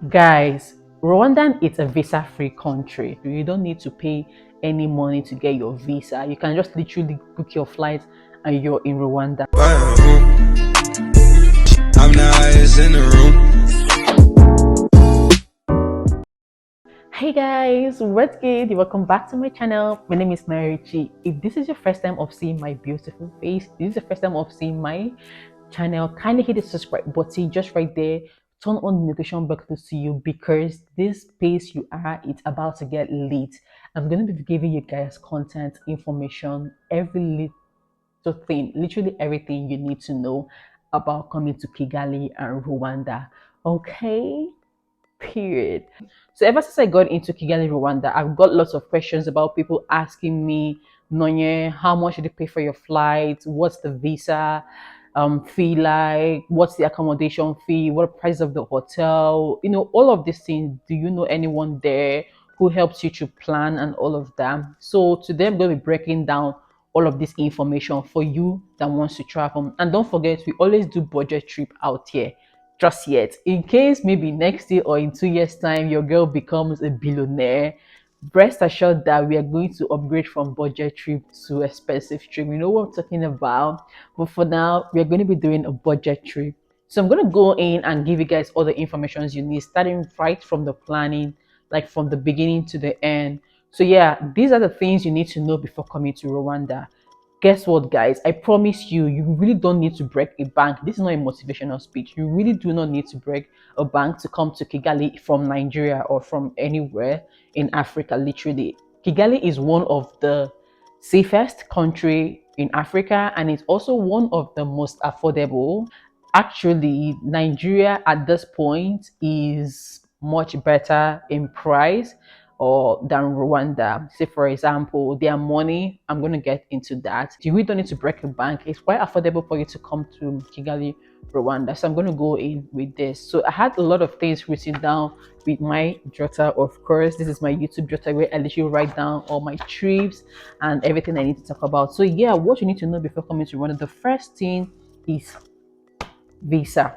Guys, Rwanda is a visa-free country. You don't need to pay any money to get your visa. You can just literally book your flight and you're in Rwanda. I'm the highest in the room. Hey guys, what's good? Welcome back to my channel. My name is nonyerichy. If this is your first time of seeing my beautiful face, this is the first time of seeing my channel, kindly hit the subscribe button just right there. Turn on the notification bell to see you, because this space you are, it's about to get lit. I'm going to be giving you guys content, information, every little thing, literally everything you need to know about coming to Kigali and Rwanda. Okay, period. So ever since I got into Kigali, Rwanda, I've got lots of questions about people asking me, Nonye, how much did you pay for your flight? What's the visa fee like? What's the accommodation fee? What the price of the hotel? You know, all of these things. Do you know anyone there who helps you to plan and all of that? So today I'm going to be breaking down all of this information for you that wants to travel. And don't forget, we always do budget trip out here just yet, in case maybe next year or in 2 years time your girl becomes a billionaire. Rest assured that we are going to upgrade from budget trip to expensive trip. You know what I'm talking about. But for now, we are going to be doing a budget trip. So I'm going to go in and give you guys all the information you need, starting right from the planning, like from the beginning to the end. So yeah, these are the things you need to know before coming to Rwanda. Guess what, guys? I promise you, you really don't need to break a bank. This is not a motivational speech. You really do not need to break a bank to come to Kigali from Nigeria or from anywhere in Africa, literally. Kigali is one of the safest country in Africa, and it's also one of the most affordable. Actually, Nigeria at this point is much better in price or than Rwanda. Say for example, their money, I'm going to get into that. You really don't need to break a bank. It's quite affordable for you to come to Kigali, Rwanda. So I'm going to go in with this. So I had a lot of things written down with my jotter. Of course, this is my YouTube jotter where I literally write down all my trips and everything I need to talk about. So yeah, what you need to know before coming to Rwanda, the first thing is visa.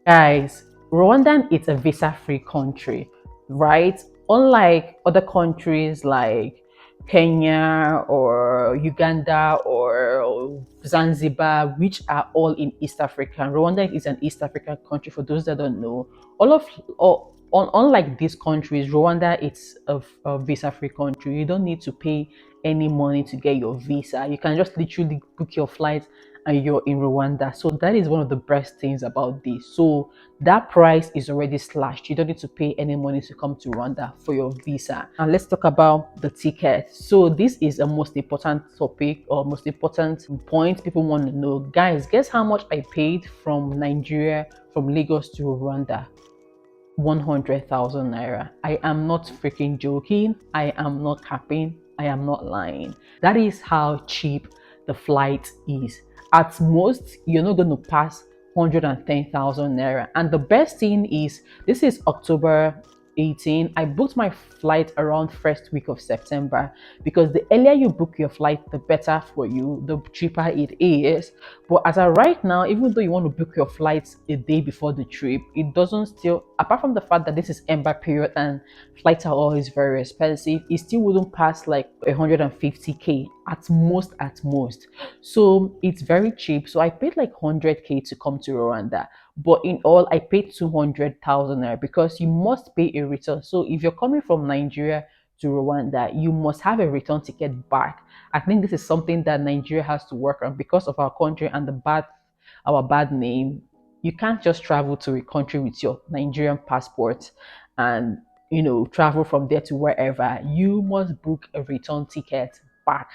Guys, Rwanda is a visa-free country, right? Unlike other countries like Kenya or Uganda or Zanzibar, which are all in East Africa. Rwanda is an East African country, for those that don't know. Unlike these countries, Rwanda is a visa-free country. You don't need to pay any money to get your visa. You can just literally book your flight and you're in Rwanda. So that is one of the best things about this. So that price is already slashed. You don't need to pay any money to come to Rwanda for your visa. And let's talk about the ticket. So this is a most important topic or most important point people want to know. Guys, guess how much I paid from Nigeria, from Lagos to Rwanda? 100,000 naira. I am not freaking joking. I am not capping. I am not lying. That is how cheap the flight is. At most, you're not going to pass 110,000 naira. And the best thing is, this is October 18. I booked my flight around first week of September, because the earlier you book your flight, the better for you, the cheaper it is. But as of right now, even though you want to book your flights a day before the trip, it doesn't still, apart from the fact that this is ember period and flights are always very expensive, it still wouldn't pass like 150k at most, at most. So it's very cheap. So I paid like 100k to come to Rwanda, but in all I paid 200,000 naira, because you must pay a return. So if you're coming from Nigeria to Rwanda, you must have a return ticket back. I think this is something that Nigeria has to work on because of our country and our bad name. You can't just travel to a country with your Nigerian passport and travel from there to wherever. You must book a return ticket back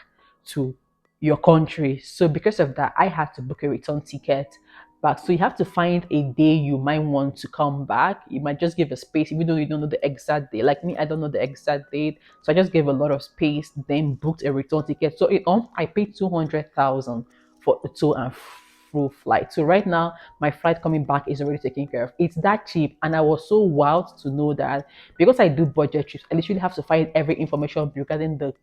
to your country. So because of that, I had to book a return ticket back. So you have to find a day you might want to come back. You might just give a space, even though you don't know the exact day. Like me, I don't know the exact date, so I just gave a lot of space, then booked a return ticket. So I paid 200,000 for a to and fro flight. So right now, my flight coming back is already taken care of. It's that cheap, and I was so wild to know that, because I do budget trips, I literally have to find every information regarding the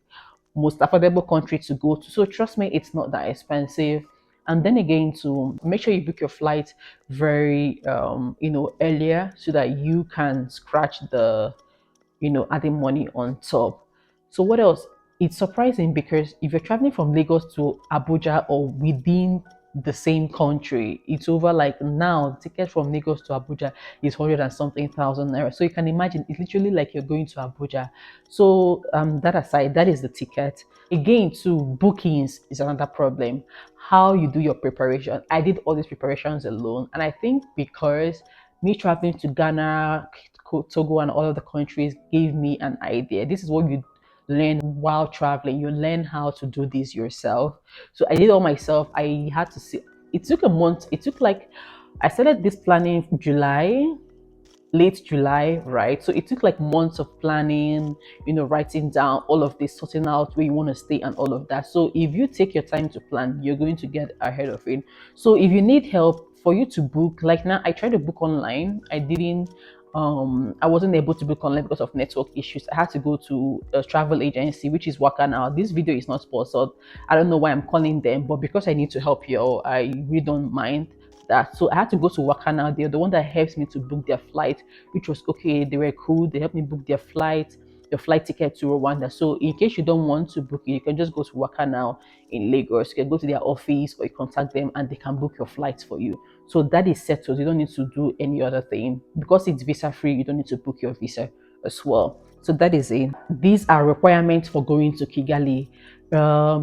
most affordable country to go to. So trust me, it's not that expensive. And then again, to make sure you book your flight very earlier, so that you can scratch the adding money on top. So what else? It's surprising because if you're traveling from Lagos to Abuja or within the same country, it's over, like, now ticket from Lagos to Abuja is 100 and something thousand naira. So you can imagine, it's literally like you're going to Abuja. So that aside, that is the ticket. Again, to bookings is another problem. How you do your preparation. I did all these preparations alone, and I think because me traveling to Ghana, Togo, and all of the countries gave me an idea. This is what you learn while traveling. You learn how to do this yourself. So I did all myself. I had to see. It took a month. It took like, I started this planning July, late July, right? So it took like months of planning, writing down all of this, sorting out where you want to stay and all of that. So if you take your time to plan, you're going to get ahead of it. So if you need help for you to book, like now, I tried to book online. I wasn't able to book online because of network issues. I had to go to a travel agency, which is Waka now. This video is not sponsored. I don't know why I'm calling them, but because I need to help you all, I really don't mind that. So I had to go to Waka now. They're the one that helps me to book their flight, which was okay. They were cool. They helped me book their flight, the flight ticket to Rwanda. So in case you don't want to book it, you can just go to Waka now in Lagos. You can go to their office or you contact them and they can book your flights for you. So that is settled. You don't need to do any other thing. Because it's visa free, you don't need to book your visa as well. So that is it. These are requirements for going to Kigali.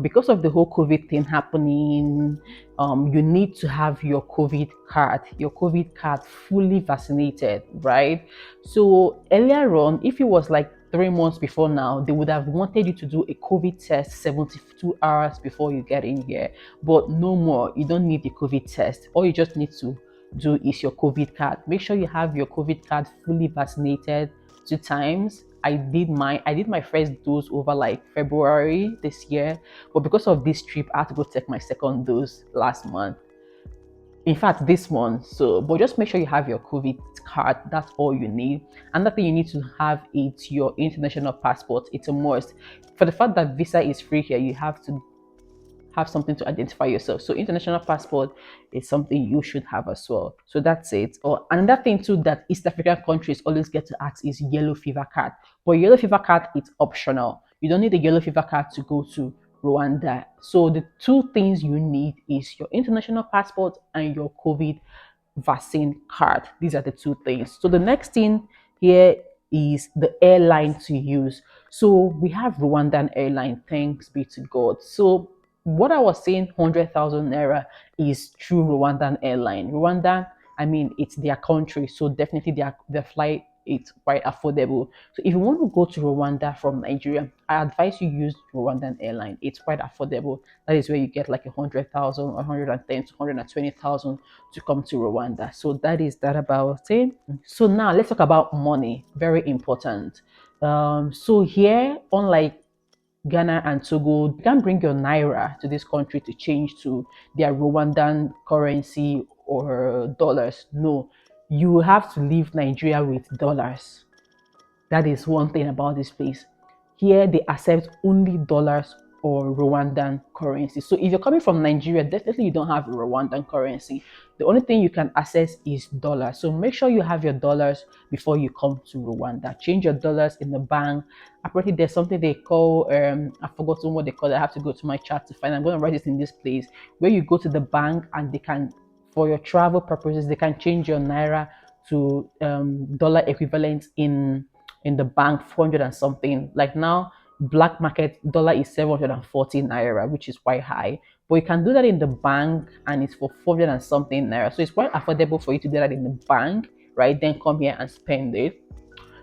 Because of the whole COVID thing happening, you need to have your COVID card fully vaccinated, right? So earlier on, if it was like 3 months before now, they would have wanted you to do a COVID test 72 hours before you get in here. But no more, you don't need the COVID test. All you just need to do is your COVID card. Make sure you have your COVID card fully vaccinated 2 times. I did my first dose over like February this year, but because of this trip, I had to go take my second dose last month. In fact, this month. So, but just make sure you have your COVID card. That's all you need. Another thing you need to have is your international passport. It's a must. For the fact that visa is free here, you have to have something to identify yourself. So international passport is something you should have as well. So that's it. Or another thing too that East African countries always get to ask is yellow fever card. But yellow fever card is optional. You don't need a yellow fever card to go to Rwanda. So the two things you need is your international passport and your COVID vaccine card. These are the two things. So the next thing here is the airline to use. So we have Rwandan airline, thanks be to God. So what I was saying, 100,000 naira is true Rwandan airline. Rwanda, I mean, it's their country, so definitely their flight it's quite affordable. So if you want to go to Rwanda from Nigeria, I advise you use Rwandan airline. It's quite affordable. That is where you get like 100,000, 110 to 120,000 to come to Rwanda. So that is that about it. So now let's talk about money. Very important. So here, unlike Ghana and Togo, you can't bring your naira to this country to change to their Rwandan currency or dollars. No, you have to leave Nigeria with dollars. That is one thing about this place. Here they accept only dollars or Rwandan currency. So if you're coming from Nigeria, definitely you don't have Rwandan currency. The only thing you can access is dollars. So make sure you have your dollars before you come to Rwanda. Change your dollars in the bank. Apparently there's something they call I've forgotten what they call it. I have to go to my chat to find. I'm going to write this in this place where you go to the bank and they can, for your travel purposes, they can change your naira to dollar equivalent in the bank, 400 and something. Like now, black market dollar is 740 naira, which is quite high. But you can do that in the bank and it's for 400 and something naira. So it's quite affordable for you to do that in the bank, right? Then come here and spend it.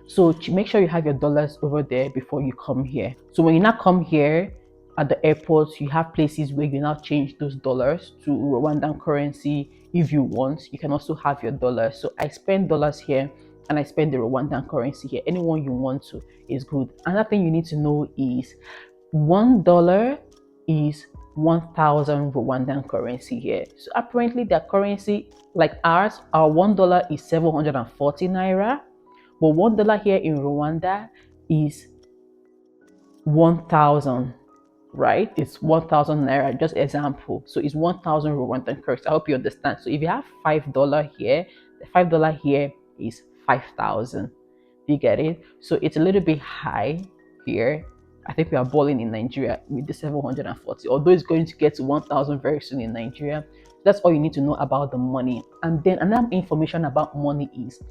So make sure you have your dollars over there before you come here. So when you now come here at the airport, you have places where you now change those dollars to Rwandan currency if you want. You can also have your dollars. So I spend dollars here and I spend the Rwandan currency here. Anyone you want to is good. Another thing you need to know is $1 is 1,000 Rwandan currency here. So apparently their currency, like ours, our $1 is 740 naira. But $1 here in Rwanda is 1,000. right? It's 1,000 naira, just example. So it's 1,000 Rwandan currency. I hope you understand. So if you have $5 here, the $5 here is 5,000. You get it? So it's a little bit high here. I think we are balling in Nigeria with the 740, although it's going to get to 1,000 very soon in Nigeria. That's all you need to know about the money. And then another information about money is,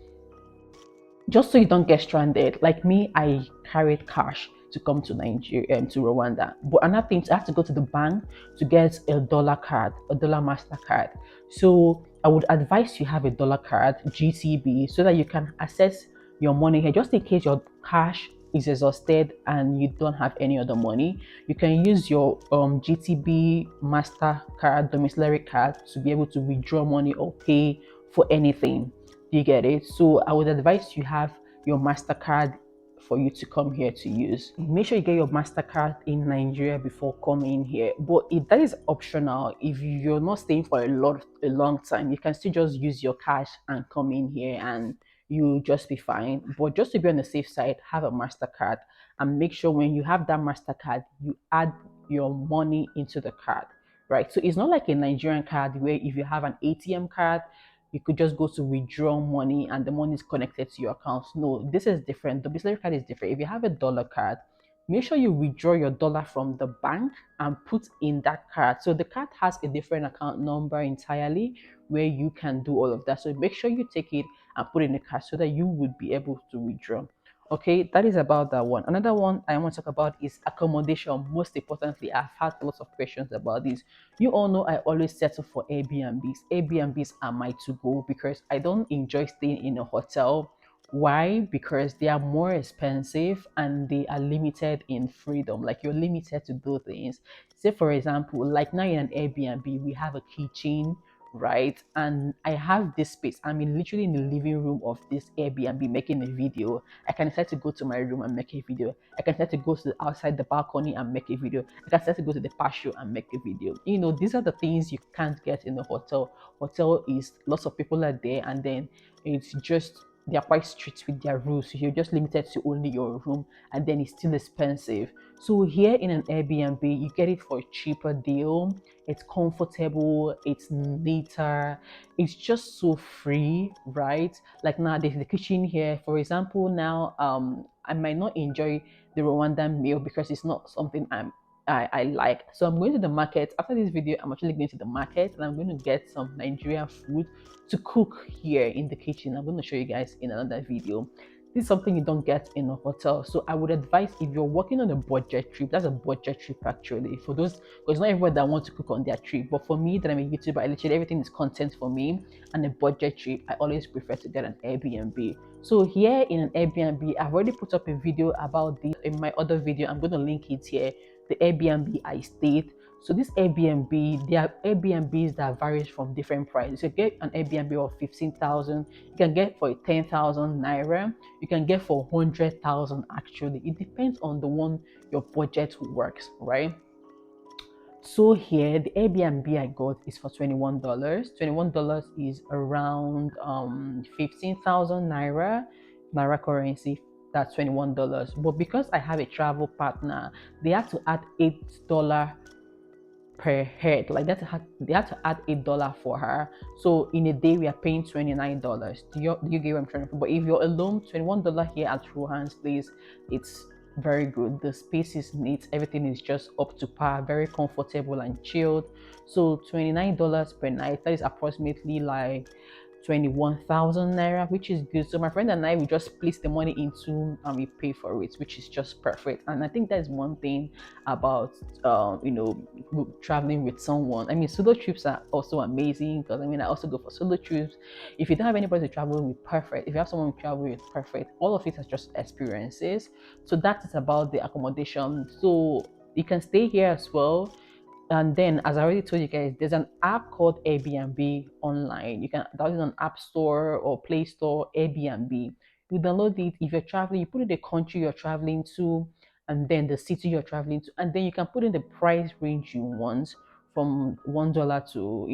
just so you don't get stranded. Like me, I carried cash to come to Nigeria, to Rwanda. But another thing, I had to go to the bank to get a dollar card, a dollar Mastercard. So I would advise you have a dollar card, GTB, so that you can access your money here, just in case your cash is exhausted and you don't have any other money. You can use your GTB Mastercard domiciliary card to be able to withdraw money or pay for anything. Do you get it? So I would advise you have your MasterCard for you to come here to use. Make sure you get your MasterCard in Nigeria before coming here. But if that is optional, if you're not staying for a long time, you can still just use your cash and come in here and you just be fine. But just to be on the safe side, have a MasterCard and make sure when you have that MasterCard, you add your money into the card. Right. So it's not like a Nigerian card where if you have an ATM card, you could just go to withdraw money and the money is connected to your account. No, this is different. The business card is different. If you have a dollar card, make sure you withdraw your dollar from the bank and put in that card. So the card has a different account number entirely where you can do all of that. So make sure you take it and put it in the card so that you would be able to withdraw. Okay, that is about that one. Another one I want to talk about is accommodation. Most importantly, I've had lots of questions about this. You all know I always settle for Airbnbs. Airbnbs are my to go because I don't enjoy staying in a hotel. Why? Because they are more expensive and they are limited in freedom. Like you're limited to do things. Say, for example, like now in an Airbnb, we have a kitchen, right? And I have this space. I'm literally in the living room of this Airbnb making a video. I can decide to go to my room and make a video. I can decide to go to outside the balcony and make a video. I can decide to go to the patio and make a video. These are the things you can't get in a hotel. Hotel is lots of people are there, and then it's just they're quite strict with their rules. So you're just limited to only your room, and then it's still expensive. So here in an Airbnb, you get it for a cheaper deal. It's comfortable, it's neater, it's just so free, right? Like now there's the kitchen here. For example, now I might not enjoy the Rwandan meal because it's not something I like. So I'm going to the market. After this video, I'm actually going to the market and I'm going to get some Nigerian food to cook here in the kitchen. I'm going to show you guys in another video. This is something you don't get in a hotel. So I would advise, if you're working on a budget trip, that's a budget trip actually. For those, because not everybody that wants to cook on their trip. But for me, that I'm a YouTuber, I literally everything is content for me. And a budget trip, I always prefer to get an Airbnb. So here in an Airbnb, I've already put up a video about this in my other video. I'm going to link it here. The Airbnb I stayed. So this Airbnb, there are Airbnbs that varies from different prices. You can get an Airbnb of 15,000. You can get for 10,000 naira. You can get for 100,000 actually. It depends on the one your budget works, right? So here the Airbnb I got is for $21. $21 is around 15,000 naira currency. That's $21. But because I have a travel partner, they have to add $8 per head. Like they had to add $8 for her. So in a day we are paying $29. Do you get what I'm trying to? But if you're alone, $21 here at Rohan's place, it's very good. The space is neat, everything is just up to par, very comfortable and chilled. So $29 per night, that is approximately like 21,000 naira, which is good. So my friend and I, we just place the money into and we pay for it, which is just perfect. And I think that's one thing about traveling with someone. I mean, solo trips are also amazing because I also go for solo trips. If you don't have anybody to travel with, perfect. If you have someone to travel with, perfect. All of it is just experiences. So that is about the accommodation. So you can stay here as well. And then, as I already told you guys, there's an app called Airbnb online. You can download it on App Store or Play Store, Airbnb. You download it. If you're traveling, you put in the country you're traveling to, and then the city you're traveling to, and then you can put in the price range you want from $1 to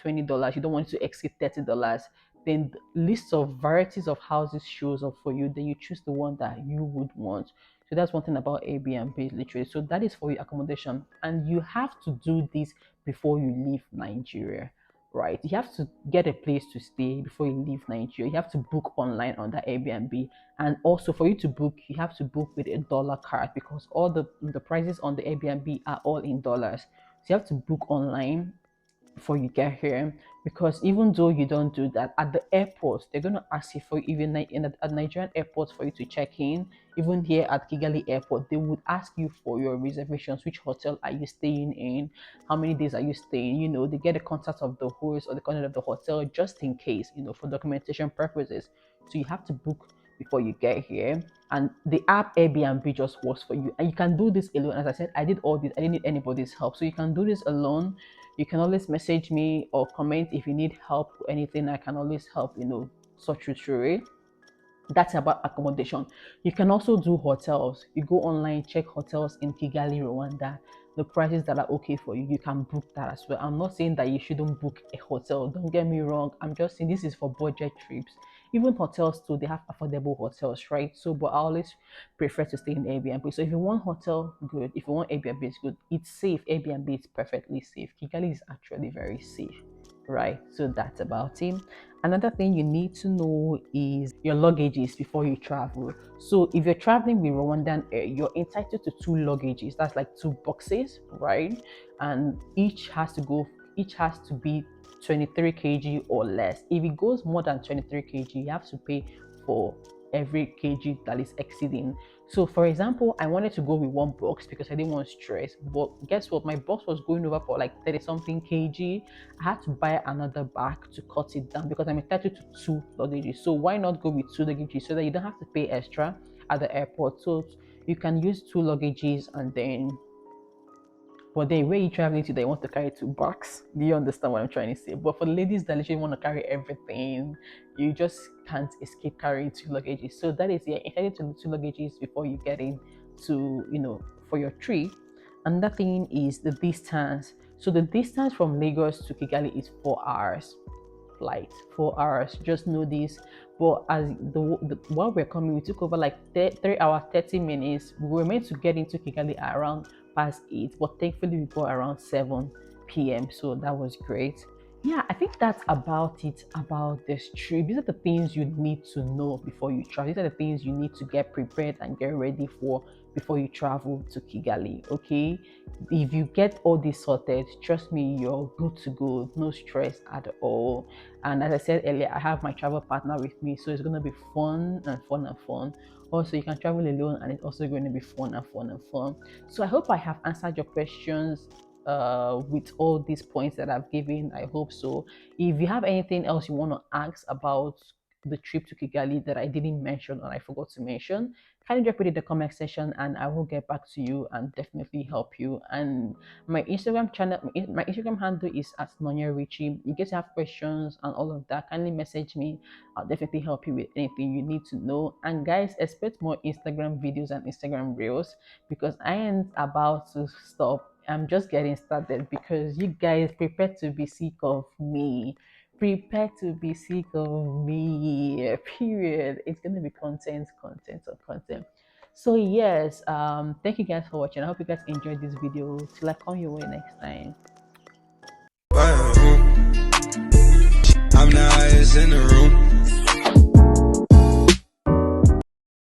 $20. You don't want it to exceed $30. Then the list of varieties of houses shows up for you. Then you choose the one that you would want. So that's one thing about Airbnb literally. So that is for your accommodation, and you have to do this before you leave Nigeria, right? You have to get a place to stay before you leave Nigeria. You have to book online on the Airbnb, and also for you to book, you have to book with a dollar card because all the prices on the Airbnb are all in dollars. So you have to book online before you get here, because even though you don't do that at the airport, they're going to ask you for, even in a Nigerian airport, for you to check in. Even here at Kigali airport, they would ask you for your reservations. Which hotel are you staying in? How many days are you staying? They get the contact of the host or the contact of the hotel, just in case, for documentation purposes. So you have to book before you get here. And the app Airbnb just works for you, and you can do this alone. As I said, I did all this, I didn't need anybody's help, so you can do this alone. You can always message me or comment if you need help or anything. I can always help, sort you through it. That's about accommodation. You can also do hotels. You go online, check hotels in Kigali, Rwanda. The prices that are okay for you, you can book that as well. I'm not saying that you shouldn't book a hotel. Don't get me wrong. I'm just saying this is for budget trips. Even hotels too, they have affordable hotels, right? So, but I always prefer to stay in Airbnb. So if you want hotel, good. If you want Airbnb, it's good. It's safe. Airbnb is perfectly safe. Kigali is actually very safe, right? So that's about it. Another thing you need to know is your luggages before you travel. So if you're traveling with Rwandan Air, you're entitled to two luggages. That's like two boxes, right? And each has to be 23 kg or less. If it goes more than 23 kg, you have to pay for every kg that is exceeding. So for example, I wanted to go with one box because I didn't want stress. But guess what? My box was going over for like 30 something kg. I had to buy another bag to cut it down because I'm entitled to two luggages. So why not go with two luggages so that you don't have to pay extra at the airport? So you can use two luggages, and then but then where you traveling to, they want to carry two bags. Do you understand what I'm trying to say? But for the ladies that literally want to carry everything, you just can't escape carrying two luggages. So that is, yeah, entitled to two luggages before you get in to, for your trip. Another thing is the distance. So the distance from Lagos to Kigali is 4 hours flight, 4 hours. Just know this. But as while we're coming, we took over like 3 hours 30 minutes. We were meant to get into Kigali at around past 8, but thankfully we got around 7 p.m. So that was great. Yeah, I think that's about it about this trip. These are the things you need to know before you travel. These are the things you need to get prepared and get ready for before you travel to Kigali. Okay, if you get all this sorted, trust me, you're good to go. No stress at all. And as I said earlier, I have my travel partner with me, so it's going to be fun and fun and fun. Also, you can travel alone, and it's also going to be fun and fun and fun. So I hope I have answered your questions with all these points that I've given. I hope so. If you have anything else you want to ask about the trip to Kigali that I didn't mention or I forgot to mention, kindly drop it in the comment section and I will get back to you and definitely help you. And my Instagram channel, my Instagram handle is at nonyerichy. In case you have questions and all of that, kindly message me. I'll definitely help you with anything you need to know. And guys, expect more Instagram videos and Instagram reels because I ain't about to stop. I'm just getting started because you guys prepare to be sick of me. Prepare to be sick of me. Period. It's gonna be content, content, or content. So yes, thank you guys for watching. I hope you guys enjoyed this video. Till I come your way next time. I'm the highest in the room.